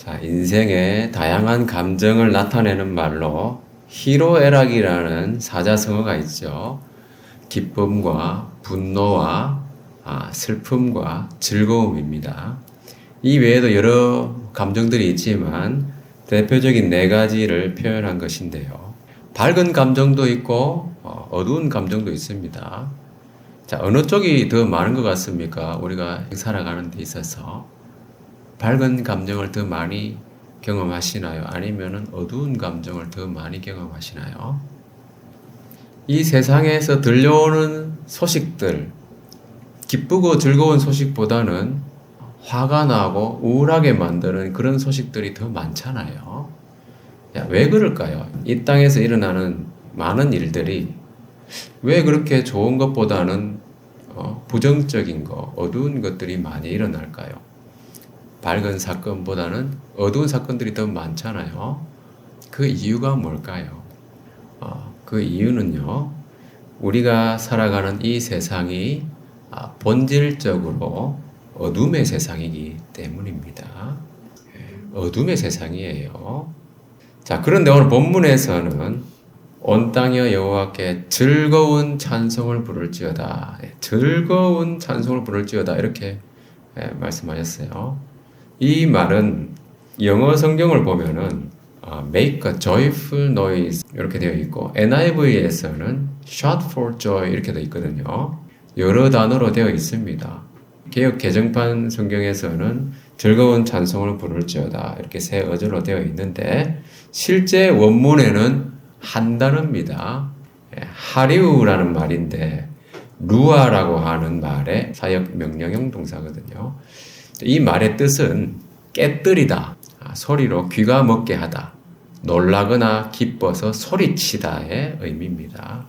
자, 인생의 다양한 감정을 나타내는 말로 희로애락이라는 사자성어가 있죠. 기쁨과 분노와 슬픔과 즐거움입니다. 이 외에도 여러 감정들이 있지만 대표적인 네 가지를 표현한 것인데요. 밝은 감정도 있고 어두운 감정도 있습니다. 자, 어느 쪽이 더 많은 것 같습니까? 우리가 살아가는 데 있어서 밝은 감정을 더 많이 경험하시나요? 아니면 어두운 감정을 더 많이 경험하시나요? 이 세상에서 들려오는 소식들, 기쁘고 즐거운 소식보다는 화가 나고 우울하게 만드는 그런 소식들이 더 많잖아요. 왜 그럴까요? 이 땅에서 일어나는 많은 일들이 왜 그렇게 좋은 것보다는 부정적인 거, 어두운 것들이 많이 일어날까요? 밝은 사건보다는 어두운 사건들이 더 많잖아요. 그 이유가 뭘까요? 그 이유는요, 우리가 살아가는 이 세상이 본질적으로 어둠의 세상이기 때문입니다. 어둠의 세상이에요. 자, 그런데 오늘 본문에서는 온 땅이여 여호와께 즐거운 찬송을 부를지어다. 즐거운 찬송을 부를지어다. 이렇게 말씀하셨어요. 이 말은 영어 성경을 보면은 make a joyful noise 이렇게 되어 있고 NIV에서는 shout for joy 이렇게 되어 있거든요. 여러 단어로 되어 있습니다. 개역 개정판 성경에서는 즐거운 찬송을 부를지어다 이렇게 세 어조로 되어 있는데 실제 원문에는 한 단어입니다. 하리우라는 말인데 루아라고 하는 말의 사역 명령형 동사거든요. 이 말의 뜻은 깨뜨리다, 소리로 귀가 먹게 하다, 놀라거나 기뻐서 소리치다의 의미입니다.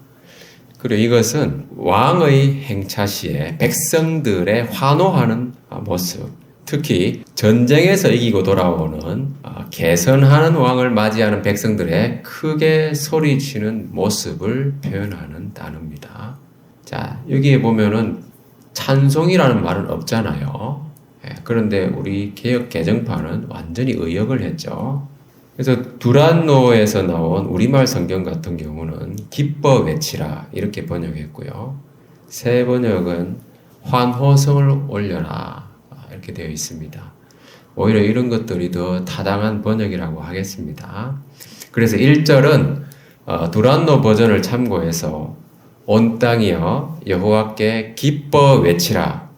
그리고 이것은 왕의 행차 시에 백성들의 환호하는 모습, 특히 전쟁에서 이기고 돌아오는 개선하는 왕을 맞이하는 백성들의 크게 소리치는 모습을 표현하는 단어입니다. 자, 여기에 보면은 찬송이라는 말은 없잖아요. 그런데 우리 개역 개정판은 완전히 의역을 했죠. 그래서 두란노에서 나온 우리말 성경 같은 경우는 기뻐 외치라 이렇게 번역했고요. 새 번역은 환호성을 올려라 이렇게 되어 있습니다. 오히려 이런 것들이 더 타당한 번역이라고 하겠습니다. 그래서 1절은 두란노 버전을 참고해서 온 땅이여 여호와께 기뻐 외치라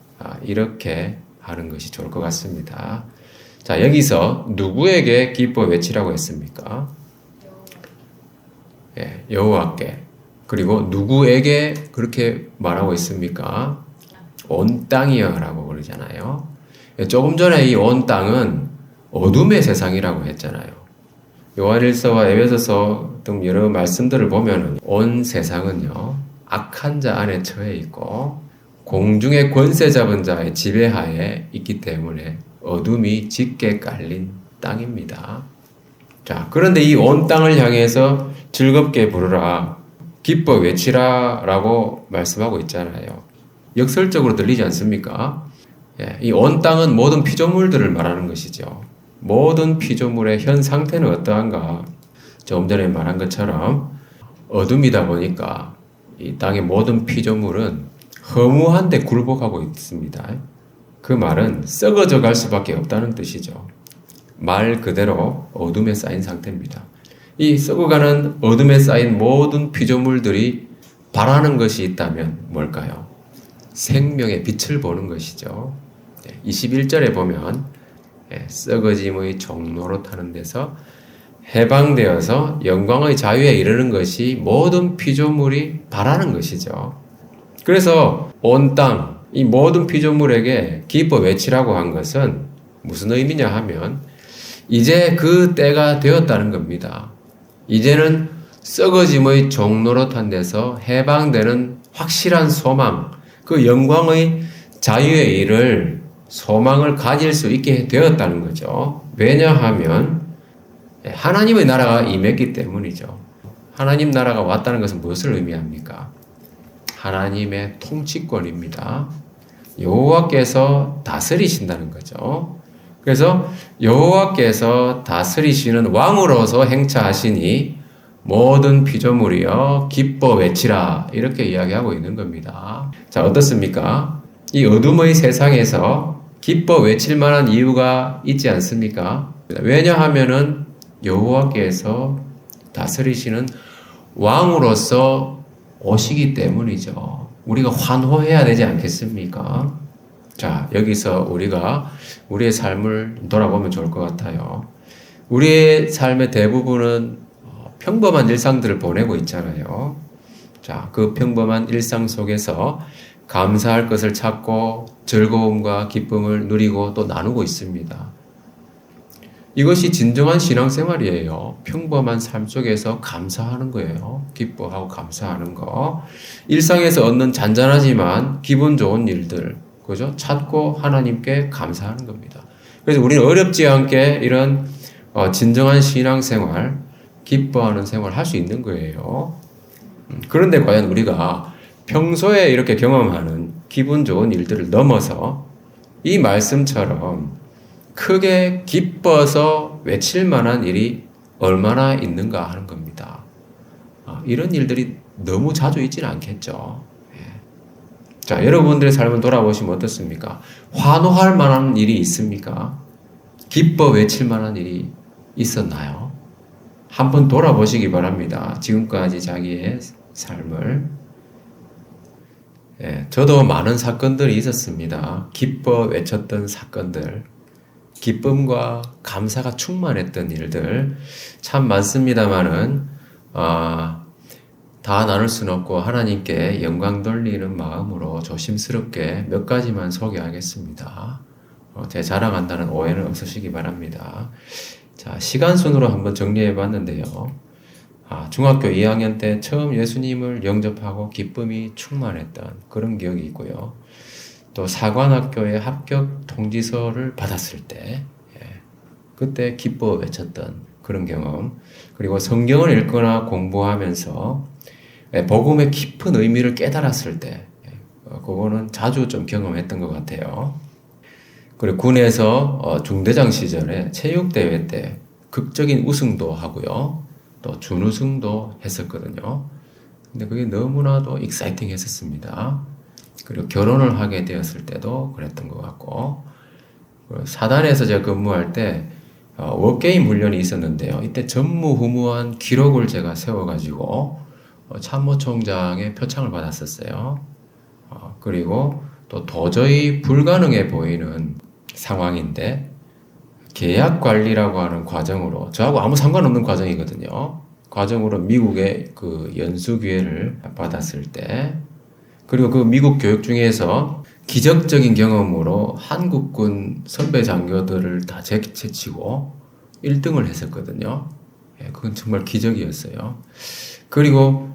이렇게 하는 것이 좋을 것 같습니다. 자, 여기서 누구에게 기뻐 외치라고 했습니까? 여호와께. 그리고 누구에게 그렇게 말하고 있습니까? 온 땅이여라고 그러잖아요. 조금 전에 이 온 땅은 어둠의 세상이라고 했잖아요. 요한일서와 에베소서 등 여러 말씀들을 보면 온 세상은요, 악한 자 안에 처해 있고 공중의 권세 잡은 자의 지배하에 있기 때문에 어둠이 짙게 깔린 땅입니다. 자, 그런데 이 온 땅을 향해서 즐겁게 부르라, 기뻐 외치라 라고 말씀하고 있잖아요. 역설적으로 들리지 않습니까? 이 온 땅은 모든 피조물들을 말하는 것이죠. 모든 피조물의 현 상태는 어떠한가? 조금 전에 말한 것처럼 어둠이다 보니까 이 땅의 모든 피조물은 허무한데 굴복하고 있습니다. 그 말은 썩어져 갈 수밖에 없다는 뜻이죠. 말 그대로 어둠에 쌓인 상태입니다. 이 썩어가는 어둠에 쌓인 모든 피조물들이 바라는 것이 있다면 뭘까요? 생명의 빛을 보는 것이죠. 21절에 보면 썩어짐의 종로로 타는 데서 해방되어서 영광의 자유에 이르는 것이 모든 피조물이 바라는 것이죠. 그래서 온 땅, 이 모든 피조물에게 기뻐 외치라고 한 것은 무슨 의미냐 하면 이제 그 때가 되었다는 겁니다. 이제는 썩어짐의 종노릇한 데서 해방되는 확실한 소망, 그 영광의 자유에 이를 소망을 가질 수 있게 되었다는 거죠. 왜냐하면 하나님의 나라가 임했기 때문이죠. 하나님 나라가 왔다는 것은 무엇을 의미합니까? 하나님의 통치권입니다. 여호와께서 다스리신다는 거죠. 그래서 여호와께서 다스리시는 왕으로서 행차하시니 모든 피조물이여 기뻐 외치라 이렇게 이야기하고 있는 겁니다. 자, 어떻습니까? 이 어둠의 세상에서 기뻐 외칠 만한 이유가 있지 않습니까? 왜냐하면은 여호와께서 다스리시는 왕으로서 오시기 때문이죠. 우리가 환호해야 되지 않겠습니까? 자, 여기서 우리가 우리의 삶을 돌아보면 좋을 것 같아요. 우리의 삶의 대부분은 평범한 일상들을 보내고 있잖아요. 자, 그 평범한 일상 속에서 감사할 것을 찾고 즐거움과 기쁨을 누리고 또 나누고 있습니다. 이것이 진정한 신앙생활이에요. 평범한 삶 속에서 감사하는 거예요. 기뻐하고 감사하는 거. 일상에서 얻는 잔잔하지만 기분 좋은 일들, 그죠? 찾고 하나님께 감사하는 겁니다. 그래서 우리는 어렵지 않게 이런 진정한 신앙생활, 기뻐하는 생활을 할 수 있는 거예요. 그런데 과연 우리가 평소에 이렇게 경험하는 기분 좋은 일들을 넘어서 이 말씀처럼 크게 기뻐서 외칠 만한 일이 얼마나 있는가 하는 겁니다. 이런 일들이 너무 자주 있지는 않겠죠. 자, 여러분들의 삶을 돌아보시면 어떻습니까? 환호할 만한 일이 있습니까? 기뻐 외칠 만한 일이 있었나요? 한번 돌아보시기 바랍니다. 지금까지 자기의 삶을. 저도 많은 사건들이 있었습니다. 기뻐 외쳤던 사건들, 기쁨과 감사가 충만했던 일들 참 많습니다만은 다 나눌 수는 없고 하나님께 영광 돌리는 마음으로 조심스럽게 몇 가지만 소개하겠습니다. 제 자랑한다는 오해는 없으시기 바랍니다. 자, 시간 순으로 한번 정리해 봤는데요. 중학교 2학년 때 처음 예수님을 영접하고 기쁨이 충만했던 그런 기억이 있고요. 또 사관학교에 합격 통지서를 받았을 때, 그때 기뻐 외쳤던 그런 경험. 그리고 성경을 읽거나 공부하면서 복음의 깊은 의미를 깨달았을 때, 그거는 자주 좀 경험했던 것 같아요. 그리고 군에서 중대장 시절에 체육대회 때 극적인 우승도 하고요. 또 준우승도 했었거든요. 근데 그게 너무나도 익사이팅 했었습니다. 그리고 결혼을 하게 되었을 때도 그랬던 것 같고, 사단에서 제가 근무할 때 워게임 훈련이 있었는데요. 이때 전무후무한 기록을 제가 세워가지고 참모총장의 표창을 받았었어요. 그리고 또 도저히 불가능해 보이는 상황인데 계약 관리라고 하는 과정으로, 저하고 아무 상관없는 과정이거든요. 과정으로 미국의 그 연수 기회를 받았을 때, 그리고 그 미국 교육 중에서 기적적인 경험으로 한국군 선배 장교들을 다 제치고 1등을 했었거든요. 그건 정말 기적이었어요. 그리고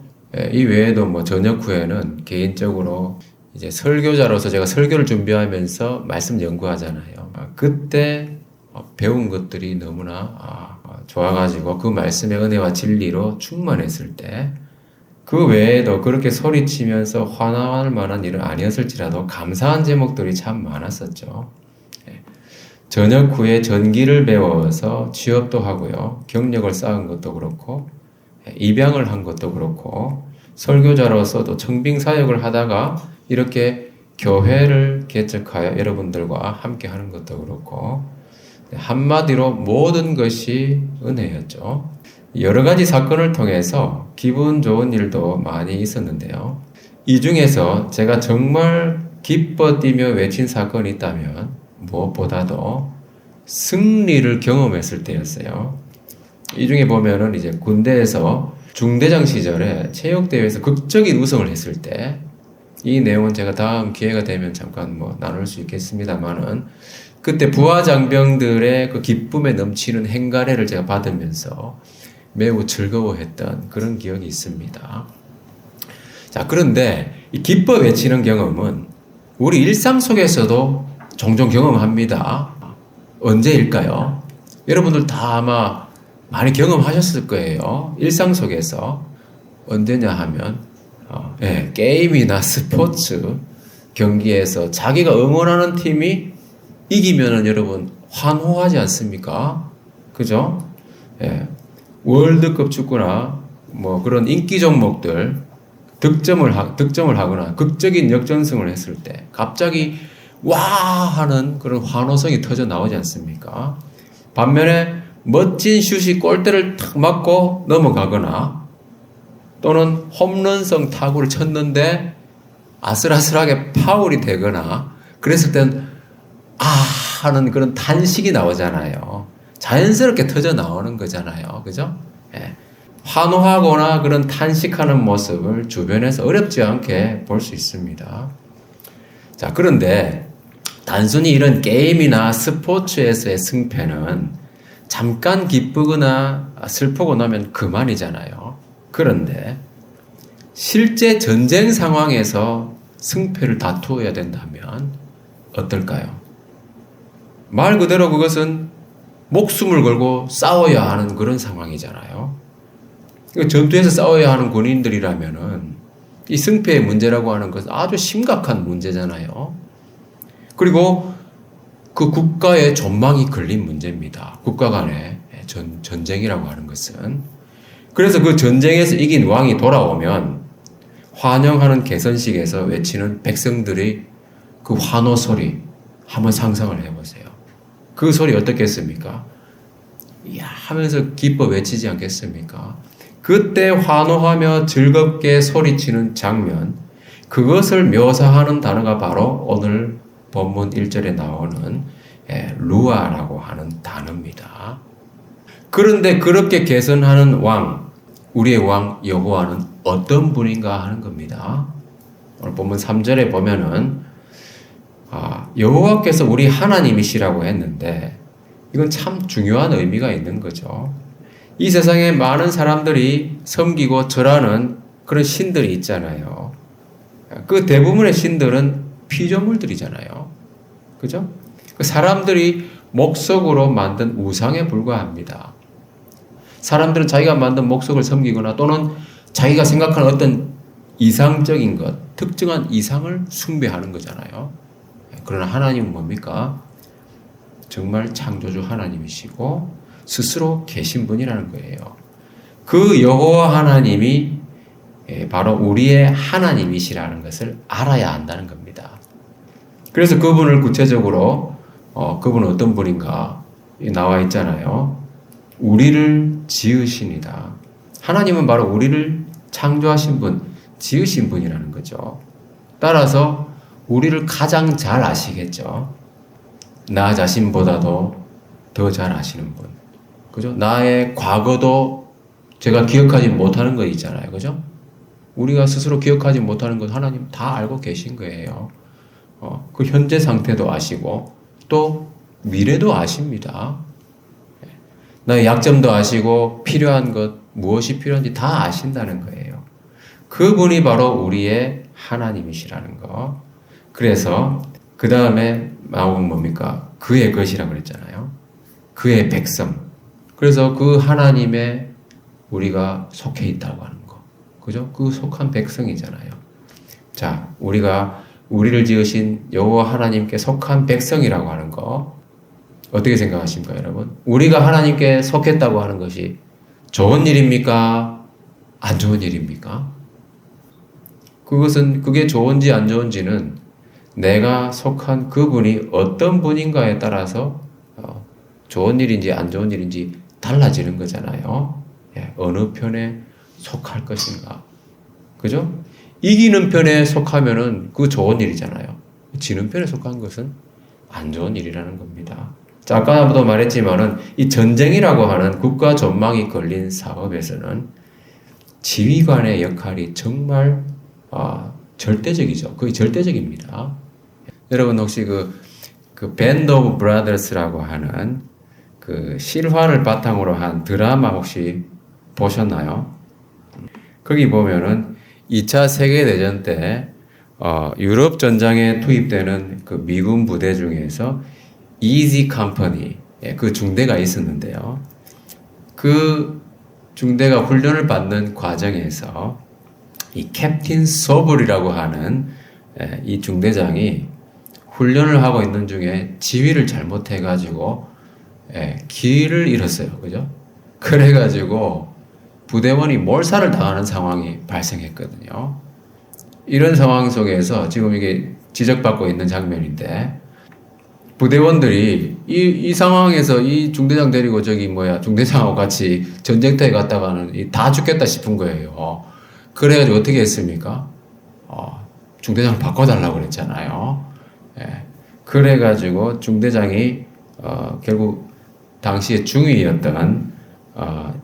이 외에도 뭐 저녁 후에는 개인적으로 이제 설교자로서 제가 설교를 준비하면서 말씀 연구하잖아요. 그때 배운 것들이 너무나 좋아가지고 그 말씀의 은혜와 진리로 충만했을 때, 그 외에도 그렇게 소리치면서 화날 만한 일은 아니었을지라도 감사한 제목들이 참 많았었죠. 저녁 후에 전기를 배워서 취업도 하고요. 경력을 쌓은 것도 그렇고, 입양을 한 것도 그렇고, 설교자로서도 청빙 사역을 하다가 이렇게 교회를 개척하여 여러분들과 함께 하는 것도 그렇고, 한마디로 모든 것이 은혜였죠. 여러 가지 사건을 통해서 기분 좋은 일도 많이 있었는데요. 이 중에서 제가 정말 기뻐 뛰며 외친 사건이 있다면 무엇보다도 승리를 경험했을 때였어요. 이 중에 보면은 이제 군대에서 중대장 시절에 체육대회에서 극적인 우승을 했을 때, 이 내용은 제가 다음 기회가 되면 잠깐 나눌 수 있겠습니다만은, 그때 부하장병들의 그 기쁨에 넘치는 행가래를 제가 받으면서 매우 즐거워했던 그런 기억이 있습니다. 자, 그런데 이 기뻐 외치는 경험은 우리 일상 속에서도 종종 경험합니다. 언제일까요? 여러분들 다 아마 많이 경험하셨을 거예요. 일상 속에서. 언제냐 하면 게임이나 스포츠 경기에서 자기가 응원하는 팀이 이기면은 여러분 환호하지 않습니까? 그죠? 예. 월드컵 축구나 뭐 그런 인기 종목들 득점을 하거나 극적인 역전승을 했을 때 갑자기 와 하는 그런 환호성이 터져 나오지 않습니까? 반면에 멋진 슛이 골대를 탁 맞고 넘어가거나 또는 홈런성 타구를 쳤는데 아슬아슬하게 파울이 되거나 그랬을 땐 아 하는 그런 탄식이 나오잖아요. 자연스럽게 터져 나오는 거잖아요. 그죠? 예. 환호하거나 그런 탄식하는 모습을 주변에서 어렵지 않게 볼 수 있습니다. 자, 그런데 단순히 이런 게임이나 스포츠에서의 승패는 잠깐 기쁘거나 슬프고 나면 그만이잖아요. 그런데 실제 전쟁 상황에서 승패를 다투어야 된다면 어떨까요? 말 그대로 그것은 목숨을 걸고 싸워야 하는 그런 상황이잖아요. 전투에서 싸워야 하는 군인들이라면은 이 승패의 문제라고 하는 것은 아주 심각한 문제잖아요. 그리고 그 국가의 전망이 걸린 문제입니다. 국가 간의 전쟁이라고 하는 것은. 그래서 그 전쟁에서 이긴 왕이 돌아오면 환영하는 개선식에서 외치는 백성들의 그 환호 소리 한번 상상을 해보세요. 그 소리 어떻겠습니까? 이야 하면서 기뻐 외치지 않겠습니까? 그때 환호하며 즐겁게 소리치는 장면, 그것을 묘사하는 단어가 바로 오늘 본문 1절에 나오는 루아라고 하는 단어입니다. 그런데 그렇게 개선하는 왕, 우리의 왕 여호와는 어떤 분인가 하는 겁니다. 오늘 본문 3절에 보면은 여호와께서 우리 하나님이시라고 했는데 이건 참 중요한 의미가 있는 거죠. 이 세상에 많은 사람들이 섬기고 절하는 그런 신들이 있잖아요. 그 대부분의 신들은 피조물들이잖아요. 그죠? 그 사람들이 목석으로 만든 우상에 불과합니다. 사람들은 자기가 만든 목석을 섬기거나 또는 자기가 생각하는 어떤 이상적인 것, 특정한 이상을 숭배하는 거잖아요. 그러나 하나님은 뭡니까? 정말 창조주 하나님이시고 스스로 계신 분이라는 거예요. 그 여호와 하나님이 바로 우리의 하나님이시라는 것을 알아야 한다는 겁니다. 그래서 그분을 구체적으로 그분은 어떤 분인가 나와 있잖아요. 우리를 지으시니다. 하나님은 바로 우리를 창조하신 분, 지으신 분이라는 거죠. 따라서 우리를 가장 잘 아시겠죠. 나 자신보다도 더 잘 아시는 분. 그죠? 나의 과거도 제가 기억하지 못하는 거 있잖아요. 그죠? 우리가 스스로 기억하지 못하는 것 하나님 다 알고 계신 거예요. 그 현재 상태도 아시고 또 미래도 아십니다. 나의 약점도 아시고 필요한 것 무엇이 필요한지 다 아신다는 거예요. 그분이 바로 우리의 하나님이시라는 거. 그래서 그 다음에 나온 뭡니까? 그의 것이라고 그랬잖아요. 그의 백성. 그래서 그 하나님의 우리가 속해 있다고 하는 거. 그죠? 그 속한 백성이잖아요. 자, 우리가 우리를 지으신 여호와 하나님께 속한 백성이라고 하는 거 어떻게 생각하십니까, 여러분? 우리가 하나님께 속했다고 하는 것이 좋은 일입니까? 안 좋은 일입니까? 그게 좋은지 안 좋은지는 내가 속한 그분이 어떤 분인가에 따라서 좋은 일인지 안 좋은 일인지 달라지는 거잖아요. 어느 편에 속할 것인가. 그죠? 이기는 편에 속하면은 그 좋은 일이잖아요. 지는 편에 속한 것은 안 좋은 일이라는 겁니다. 자, 아까도 말했지만은 이 전쟁이라고 하는 국가 전망이 걸린 사업에서는 지휘관의 역할이 정말 절대적이죠. 거의 절대적입니다. 여러분 혹시 그 밴드 오브 브라더스라고 하는 그 실화를 바탕으로 한 드라마 혹시 보셨나요? 거기 보면은 2차 세계대전 때 유럽 전장에 투입되는 그 미군 부대 중에서 이지 컴퍼니 그 중대가 있었는데요. 그 중대가 훈련을 받는 과정에서 이 캡틴 소블이라고 하는 이 중대장이 훈련을 하고 있는 중에 지휘를 잘못해가지고 길을 잃었어요. 그죠? 그래가지고 부대원이 몰살을 당하는 상황이 발생했거든요. 이런 상황 속에서 지금 이게 지적받고 있는 장면인데 부대원들이 이 상황에서 이 중대장 데리고 중대장하고 같이 전쟁터에 갔다가는 다 죽겠다 싶은 거예요. 그래가지고 어떻게 했습니까? 중대장을 바꿔달라고 그랬잖아요. 그래가지고 중대장이 결국 당시에 중위였던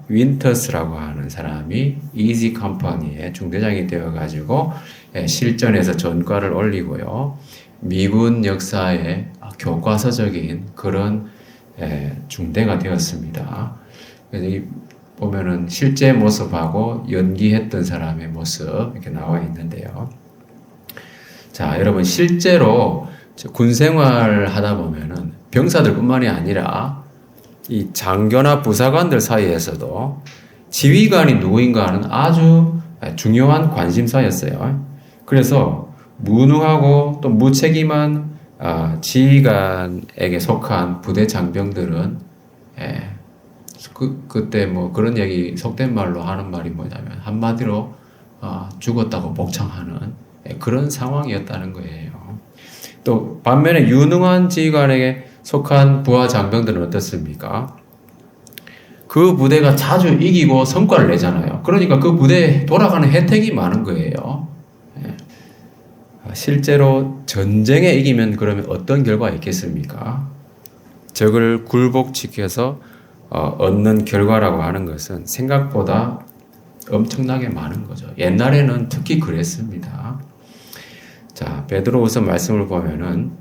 윈터스라고 하는 사람이 이지 컴퍼니의 중대장이 되어가지고 실전에서 전과를 올리고요. 미군 역사의 교과서적인 그런 중대가 되었습니다. 그래서 이 보면은 실제 모습하고 연기했던 사람의 모습 이렇게 나와 있는데요. 자, 여러분 실제로 군 생활을 하다 보면은 병사들뿐만이 아니라 이 장교나 부사관들 사이에서도 지휘관이 누구인가 하는 아주 중요한 관심사였어요. 그래서 무능하고 또 무책임한 지휘관에게 속한 부대 장병들은 그때 뭐 그런 얘기 속된 말로 하는 말이 뭐냐면 한마디로 죽었다고 목청하는 그런 상황이었다는 거예요. 또 반면에 유능한 지휘관에게 속한 부하 장병들은 어떻습니까? 그 부대가 자주 이기고 성과를 내잖아요. 그러니까 그 부대에 돌아가는 혜택이 많은 거예요. 실제로 전쟁에 이기면 그러면 어떤 결과가 있겠습니까? 적을 굴복시켜서 얻는 결과라고 하는 것은 생각보다 엄청나게 많은 거죠. 옛날에는 특히 그랬습니다. 자, 베드로후서 말씀을 보면은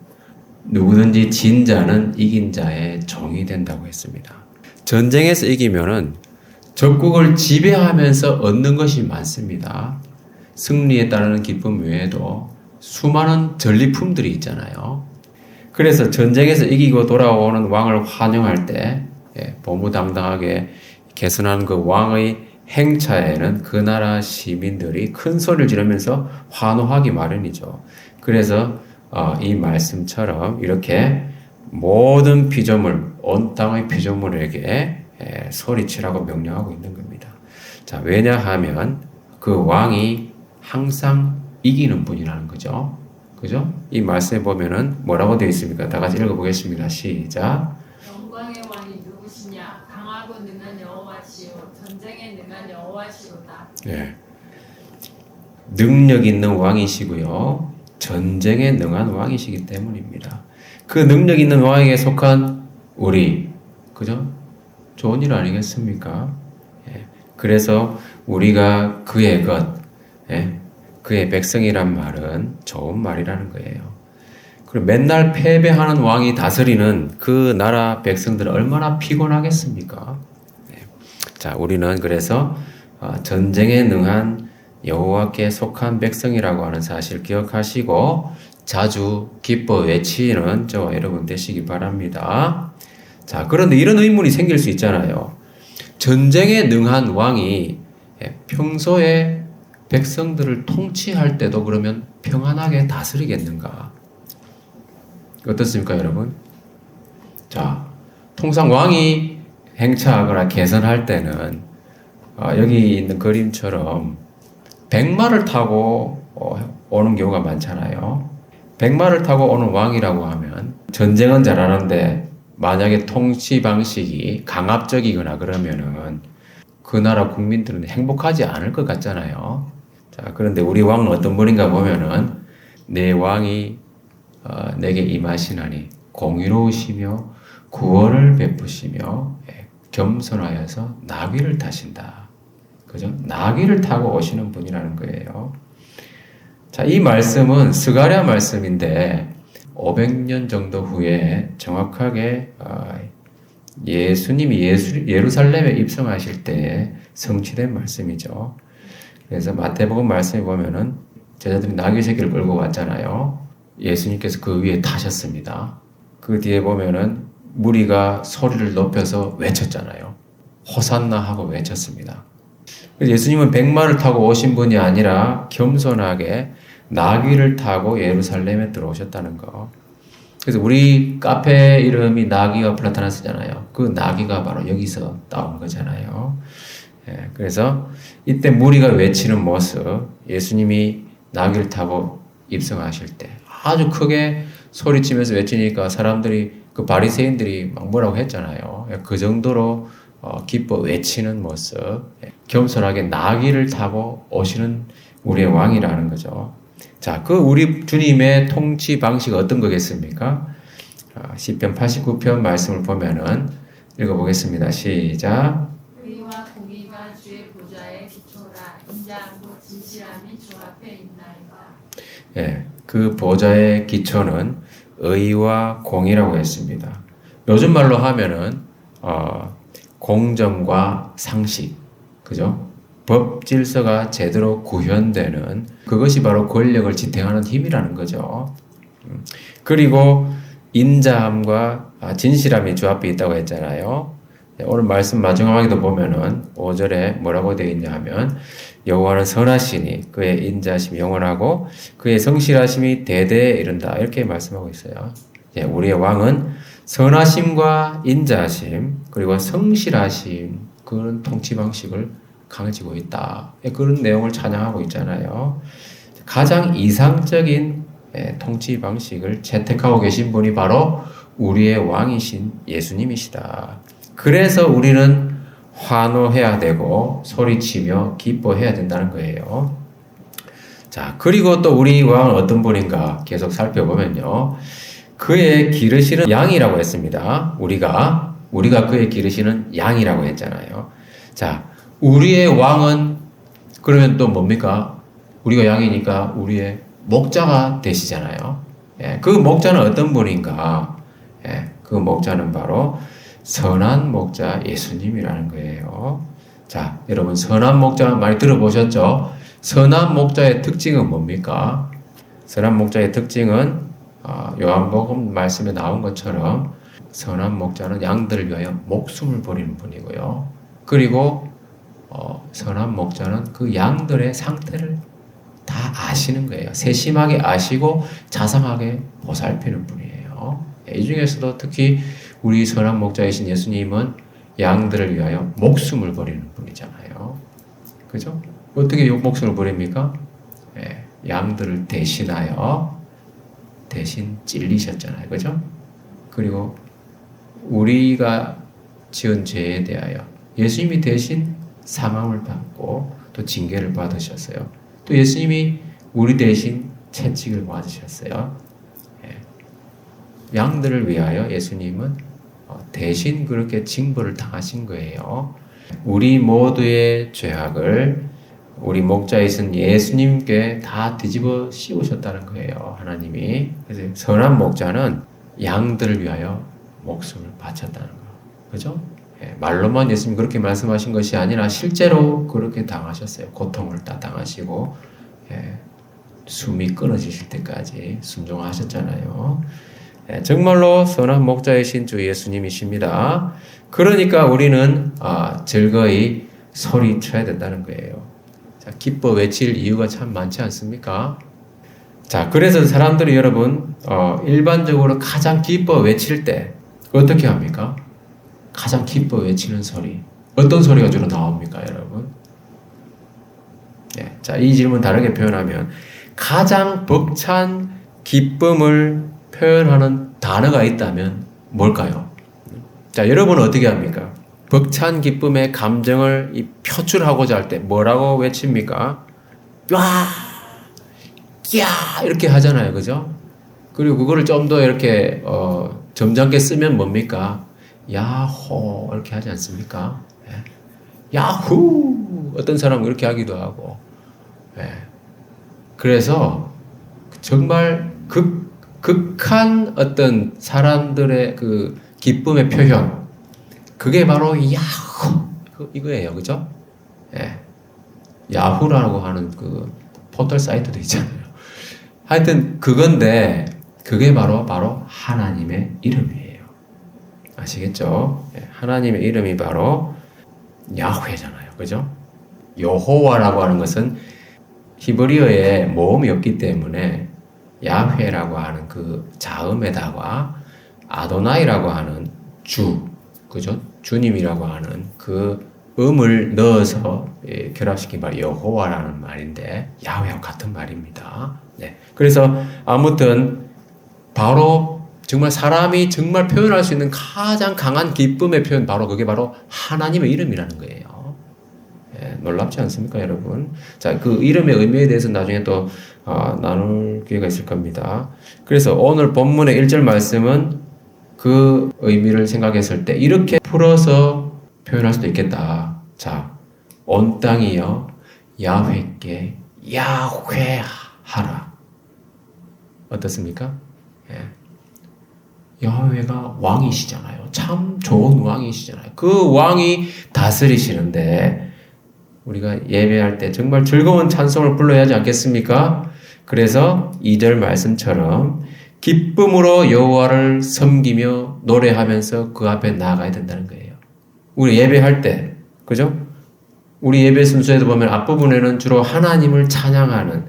누구든지 진 자는 이긴 자의 종이 된다고 했습니다. 전쟁에서 이기면은 적국을 지배하면서 얻는 것이 많습니다. 승리에 따르는 기쁨 외에도 수많은 전리품들이 있잖아요. 그래서 전쟁에서 이기고 돌아오는 왕을 환영할 때 보무당당하게 개선한 그 왕의 행차에는 그 나라 시민들이 큰 소리를 지르면서 환호하기 마련이죠. 그래서 이 말씀처럼 이렇게 모든 피조물, 온 땅의 피조물에게 소리치라고 명령하고 있는 겁니다. 자, 왜냐하면 그 왕이 항상 이기는 분이라는 거죠. 그죠? 이 말씀에 보면은 뭐라고 되어 있습니까? 다 같이 읽어보겠습니다. 시작. 영광의 왕이 누구시냐? 강하고 능한 여호와시요 전쟁에 능한 여호와시로다. 예. 능력 있는 왕이시고요. 전쟁에 능한 왕이시기 때문입니다. 그 능력 있는 왕에게 속한 우리, 그죠? 좋은 일 아니겠습니까? 예. 그래서 우리가 그의 것, 그의 백성이란 말은 좋은 말이라는 거예요. 그리고 맨날 패배하는 왕이 다스리는 그 나라 백성들은 얼마나 피곤하겠습니까? 자, 우리는 그래서 전쟁에 능한 여호와께 속한 백성이라고 하는 사실 기억하시고 자주 기뻐 외치는 저와 여러분 되시기 바랍니다. 자, 그런데 이런 의문이 생길 수 있잖아요. 전쟁에 능한 왕이 평소에 백성들을 통치할 때도 그러면 평안하게 다스리겠는가? 어떻습니까, 여러분? 자, 통상 왕이 행차하거나 개선할 때는 여기 있는 그림처럼 백마를 타고 오는 경우가 많잖아요. 백마를 타고 오는 왕이라고 하면 전쟁은 잘하는데 만약에 통치 방식이 강압적이거나 그러면은 그 나라 국민들은 행복하지 않을 것 같잖아요. 자, 그런데 우리 왕은 어떤 분인가 보면은 내 왕이 내게 임하시나니 공의로우시며 구원을 베푸시며 겸손하여서 나귀를 타신다. 그죠? 나귀를 타고 오시는 분이라는 거예요. 자, 이 말씀은 스가랴 말씀인데 500년 정도 후에 정확하게 예수님이 예루살렘에 입성하실 때 성취된 말씀이죠. 그래서 마태복음 말씀에 보면은 제자들이 나귀 새끼를 끌고 왔잖아요. 예수님께서 그 위에 타셨습니다. 그 뒤에 보면은 무리가 소리를 높여서 외쳤잖아요. 호산나 하고 외쳤습니다. 예수님은 백마를 타고 오신 분이 아니라 겸손하게 나귀를 타고 예루살렘에 들어오셨다는 거. 그래서 우리 카페 이름이 나기와 플라타나스잖아요. 그 나기가 바로 여기서 따온 거잖아요. 예, 그래서 이때 무리가 외치는 모습, 예수님이 나귀를 타고 입성하실 때 아주 크게 소리치면서 외치니까 사람들이 그 바리새인들이 막 뭐라고 했잖아요. 그 정도로 기뻐 외치는 모습, 겸손하게 나귀를 타고 오시는 우리의 왕이라는 거죠. 자, 그 우리 주님의 통치 방식은 어떤 거겠습니까? 시편 89편 말씀을 보면은 읽어보겠습니다. 시작. 의와 공의가 주의 보좌의 기초라. 인자하고 진실함이 주 앞에 있나이다. 예, 그 보좌의 기초는 의와 공이라고 했습니다. 요즘 말로 하면은 공정과 상식, 그죠? 법 질서가 제대로 구현되는 그것이 바로 권력을 지탱하는 힘이라는 거죠. 그리고 인자함과 진실함이 주 앞에 있다고 했잖아요. 오늘 말씀 마지막에도 보면은 5절에 뭐라고 되어 있냐 하면 여호와는 선하시니 그의 인자심이 영원하고 그의 성실하심이 대대에 이른다 이렇게 말씀하고 있어요. 우리의 왕은 선하심과 인자심 그리고 성실하심 그런 통치 방식을 강해지고 있다. 그런 내용을 찬양하고 있잖아요. 가장 이상적인 통치 방식을 채택하고 계신 분이 바로 우리의 왕이신 예수님이시다. 그래서 우리는 환호해야 되고 소리치며 기뻐해야 된다는 거예요. 자, 그리고 또 우리 왕은 어떤 분인가 계속 살펴보면요. 그의 기르시는 양이라고 했습니다. 우리가 그의 기르시는 양이라고 했잖아요. 자, 우리의 왕은 그러면 또 뭡니까? 우리가 양이니까 우리의 목자가 되시잖아요. 그 목자는 어떤 분인가? 그 목자는 바로 선한 목자 예수님이라는 거예요. 자, 여러분 선한 목자 많이 들어보셨죠? 선한 목자의 특징은 뭡니까? 선한 목자의 특징은 요한복음 말씀에 나온 것처럼 선한 목자는 양들을 위하여 목숨을 버리는 분이고요. 그리고 선한 목자는 그 양들의 상태를 다 아시는 거예요. 세심하게 아시고 자상하게 보살피는 분이에요. 이 중에서도 특히 우리 선한 목자이신 예수님은 양들을 위하여 목숨을 버리는 분이잖아요. 그죠? 어떻게 목숨을 버립니까? 양들을 대신하여 대신 찔리셨잖아요. 그죠? 그리고 우리가 지은 죄에 대하여 예수님이 대신 사망을 받고 또 징계를 받으셨어요. 또 예수님이 우리 대신 채찍을 맞으셨어요. 양들을 위하여 예수님은 대신 그렇게 징벌을 당하신 거예요. 우리 모두의 죄악을 우리 목자이신 예수님께 다 뒤집어 씌우셨다는 거예요. 하나님이. 그래서 선한 목자는 양들을 위하여 목숨을 바쳤다는 거. 그죠? 말로만 예수님 그렇게 말씀하신 것이 아니라 실제로 그렇게 당하셨어요. 고통을 다 당하시고 숨이 끊어지실 때까지 순종하셨잖아요. 정말로 선한 목자이신 주 예수님이십니다. 그러니까 우리는 즐거이 소리쳐야 된다는 거예요. 자, 기뻐 외칠 이유가 참 많지 않습니까? 자, 그래서 사람들이 여러분 일반적으로 가장 기뻐 외칠 때 어떻게 합니까? 가장 기뻐 외치는 소리 어떤 소리가 주로 나옵니까, 여러분? 자, 이 질문 다르게 표현하면 가장 벅찬 기쁨을 표현하는 단어가 있다면 뭘까요? 자, 여러분은 어떻게 합니까? 벅찬 기쁨의 감정을 표출하고자 할 때 뭐라고 외칩니까? 와, 야 이렇게 하잖아요, 그죠? 그리고 그거를 좀 더 이렇게 점잖게 쓰면 뭡니까? 야호 이렇게 하지 않습니까? 야후 어떤 사람은 그렇게 하기도 하고. 그래서 정말 극한 어떤 사람들의 그 기쁨의 표현 그게 바로 야후 이거예요, 그죠? 야후라고 하는 그 포털 사이트도 있잖아요. 하여튼 그건데 그게 바로 하나님의 이름이에요. 아시겠죠? 하나님의 이름이 바로 야훼잖아요, 그죠? 여호와라고 하는 것은 히브리어에 모음이 없기 때문에 야훼라고 하는 그 자음에다가 아도나이라고 하는 주, 그죠? 주님이라고 하는 그 음을 넣어서 결합시킨 말이 여호와라는 말인데 야훼와 같은 말입니다. 네. 그래서 아무튼 바로 정말 사람이 정말 표현할 수 있는 가장 강한 기쁨의 표현 바로 그게 바로 하나님의 이름이라는 거예요. 예, 놀랍지 않습니까, 여러분? 자, 그 이름의 의미에 대해서 나중에 또 나눌 기회가 있을 겁니다. 그래서 오늘 본문의 1절 말씀은 그 의미를 생각했을 때 이렇게 풀어서 표현할 수도 있겠다. 자, 온 땅이여 야훼께 야훼하라. 어떻습니까? 예. 야훼가 왕이시잖아요. 참 좋은 왕이시잖아요. 그 왕이 다스리시는데 우리가 예배할 때 정말 즐거운 찬송을 불러야 하지 않겠습니까? 그래서 2절 말씀처럼 기쁨으로 여호와를 섬기며 노래하면서 그 앞에 나아가야 된다는 거예요. 우리 예배할 때, 그죠? 우리 예배 순서에도 보면 앞부분에는 주로 하나님을 찬양하는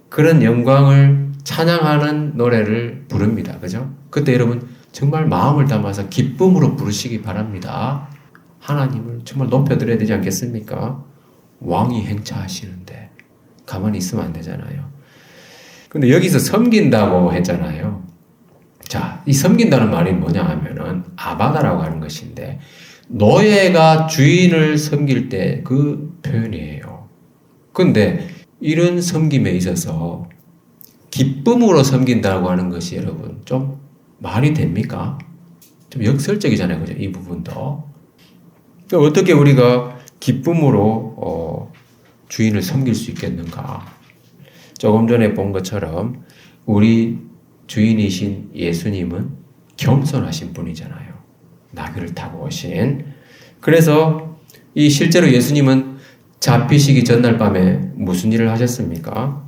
그런 영광을 찬양하는 노래를 부릅니다. 그죠? 그때 여러분 정말 마음을 담아서 기쁨으로 부르시기 바랍니다. 하나님을 정말 높여드려야 되지 않겠습니까? 왕이 행차하시는데 가만히 있으면 안 되잖아요. 근데 여기서 섬긴다고 했잖아요. 자, 이 섬긴다는 말이 뭐냐 하면은 아바다라고 하는 것인데 노예가 주인을 섬길 때 그 표현이에요. 근데 이런 섬김에 있어서 기쁨으로 섬긴다고 하는 것이 여러분 좀 말이 됩니까? 좀 역설적이잖아요. 그죠? 이 부분도. 그러니까 어떻게 우리가 기쁨으로 주인을 섬길 수 있겠는가? 조금 전에 본 것처럼 우리 주인이신 예수님은 겸손하신 분이잖아요. 나귀를 타고 오신. 그래서 이 실제로 예수님은 잡히시기 전날 밤에 무슨 일을 하셨습니까?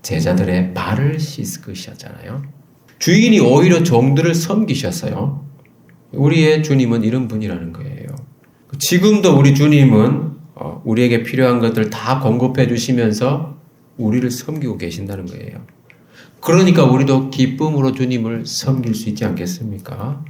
제자들의 발을 씻으셨잖아요. 주인이 오히려 종들을 섬기셨어요. 우리의 주님은 이런 분이라는 거예요. 지금도 우리 주님은 우리에게 필요한 것들 다 공급해 주시면서 우리를 섬기고 계신다는 거예요. 그러니까 우리도 기쁨으로 주님을 섬길 수 있지 않겠습니까?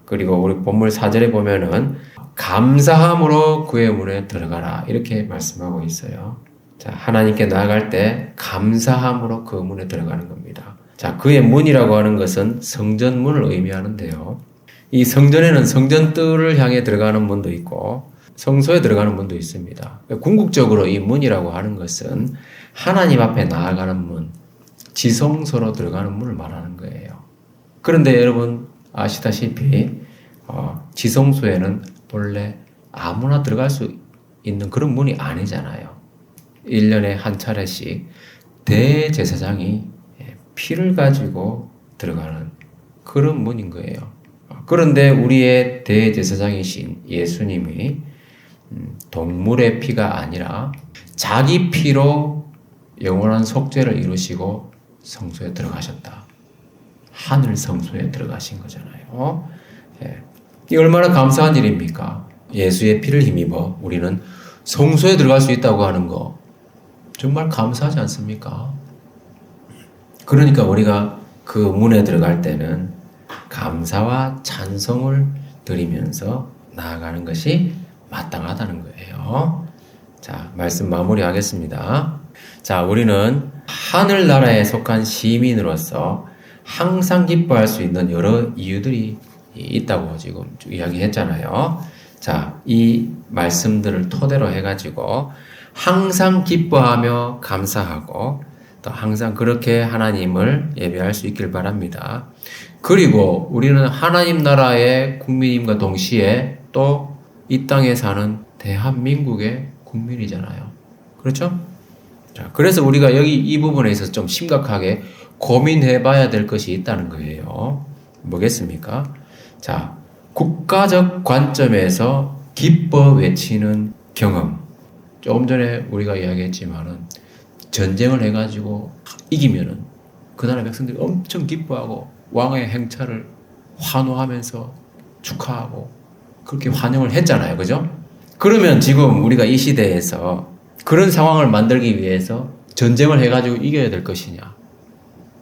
그리고 우리 본문 4절에 보면은 감사함으로 그의 문에 들어가라 이렇게 말씀하고 있어요. 자, 하나님께 나아갈 때 감사함으로 그 문에 들어가는 겁니다. 자, 그의 문이라고 하는 것은 성전문을 의미하는데요. 이 성전에는 성전뜰을 향해 들어가는 문도 있고 성소에 들어가는 문도 있습니다. 궁극적으로 이 문이라고 하는 것은 하나님 앞에 나아가는 문, 지성소로 들어가는 문을 말하는 거예요. 그런데 여러분 아시다시피 지성소에는 원래 아무나 들어갈 수 있는 그런 문이 아니잖아요. 1년에 한 차례씩 대제사장이 피를 가지고 들어가는 그런 문인 거예요. 그런데 우리의 대제사장이신 예수님이 동물의 피가 아니라 자기 피로 영원한 속죄를 이루시고 성소에 들어가셨다. 하늘 성소에 들어가신 거잖아요. 이 얼마나 감사한 일입니까? 예수의 피를 힘입어 우리는 성소에 들어갈 수 있다고 하는 거 정말 감사하지 않습니까? 그러니까 우리가 그 문에 들어갈 때는 감사와 찬송을 드리면서 나아가는 것이 마땅하다는 거예요. 자, 말씀 마무리하겠습니다. 자, 우리는 하늘나라에 속한 시민으로서 항상 기뻐할 수 있는 여러 이유들이 있다고 지금 이야기했잖아요. 자, 이 말씀들을 토대로 해가지고 항상 기뻐하며 감사하고 또 항상 그렇게 하나님을 예배할 수 있길 바랍니다. 그리고 우리는 하나님 나라의 국민임과 동시에 또 이 땅에 사는 대한민국의 국민이잖아요. 그렇죠? 자, 그래서 우리가 여기 이 부분에 있어서 좀 심각하게 고민해 봐야 될 것이 있다는 거예요. 뭐겠습니까? 자, 국가적 관점에서 기뻐 외치는 경험. 조금 전에 우리가 이야기했지만은 전쟁을 해가지고 이기면은 그 나라 백성들이 엄청 기뻐하고 왕의 행차를 환호하면서 축하하고 그렇게 환영을 했잖아요. 그죠? 그러면 지금 우리가 이 시대에서 그런 상황을 만들기 위해서 전쟁을 해가지고 이겨야 될 것이냐?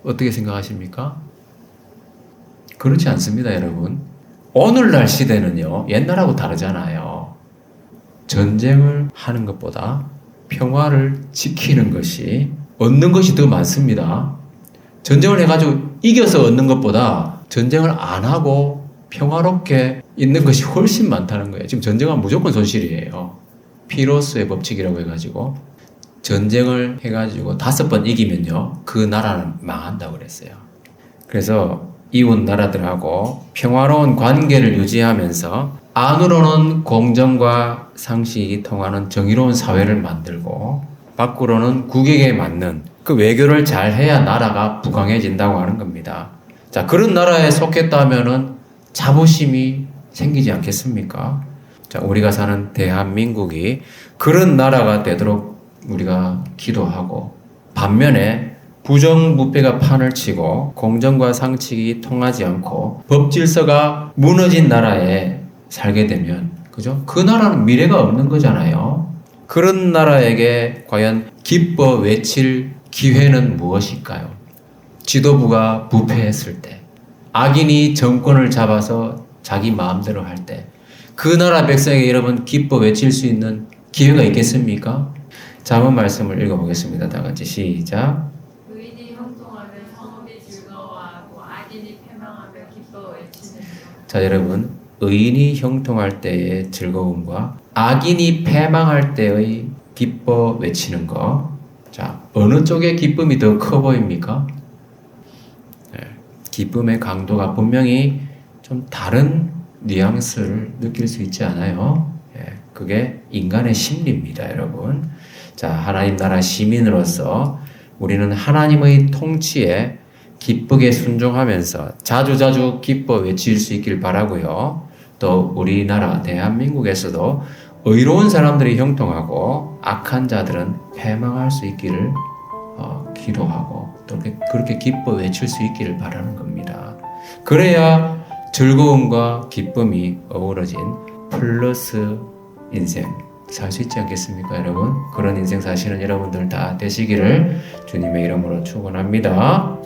어떻게 생각하십니까? 그렇지 않습니다, 여러분. 오늘날 시대는요, 옛날하고 다르잖아요. 전쟁을 하는 것보다 평화를 지키는 것이, 얻는 것이 더 많습니다. 전쟁을 해가지고 이겨서 얻는 것보다 전쟁을 안 하고 평화롭게 있는 것이 훨씬 많다는 거예요. 지금 전쟁은 무조건 손실이에요. 피로스의 법칙이라고 해가지고 전쟁을 해가지고 5번 이기면요, 그 나라는 망한다고 그랬어요. 그래서 이웃 나라들하고 평화로운 관계를 유지하면서 안으로는 공정과 상식이 통하는 정의로운 사회를 만들고 밖으로는 국익에 맞는 그 외교를 잘 해야 나라가 부강해진다고 하는 겁니다. 자, 그런 나라에 속했다면은 자부심이 생기지 않겠습니까? 자, 우리가 사는 대한민국이 그런 나라가 되도록 우리가 기도하고, 반면에 부정부패가 판을 치고 공정과 상식이 통하지 않고 법 질서가 무너진 나라에 살게 되면, 그죠? 그 나라는 미래가 없는 거잖아요. 그런 나라에게 과연 기뻐 외칠 기회는 무엇일까요? 지도부가 부패했을 때, 악인이 정권을 잡아서 자기 마음대로 할 때, 그 나라 백성에게 여러분 기뻐 외칠 수 있는 기회가 있겠습니까? 자, 한번 말씀을 읽어보겠습니다. 다 같이 시작. 의인이 형통하며 성읍이 즐거워하고 악인이 패망하며 기뻐 외치는 자, 여러분, 의인이 형통할 때의 즐거움과 악인이 패망할 때의 기뻐 외치는 거, 자, 어느 쪽의 기쁨이 더 커 보입니까? 네, 기쁨의 강도가 분명히 좀 다른 뉘앙스를 느낄 수 있지 않아요? 예, 그게 인간의 심리입니다, 여러분. 자, 하나님 나라 시민으로서 우리는 하나님의 통치에 기쁘게 순종하면서 자주자주 기뻐 외칠 수 있길 바라고요. 또 우리나라 대한민국에서도 의로운 사람들이 형통하고 악한 자들은 패망할 수 있기를 기도하고 또 그렇게 기뻐 외칠 수 있기를 바라는 겁니다. 그래야 즐거움과 기쁨이 어우러진 플러스 인생 살 수 있지 않겠습니까, 여러분? 그런 인생 사시는 여러분들 다 되시기를 주님의 이름으로 축원합니다.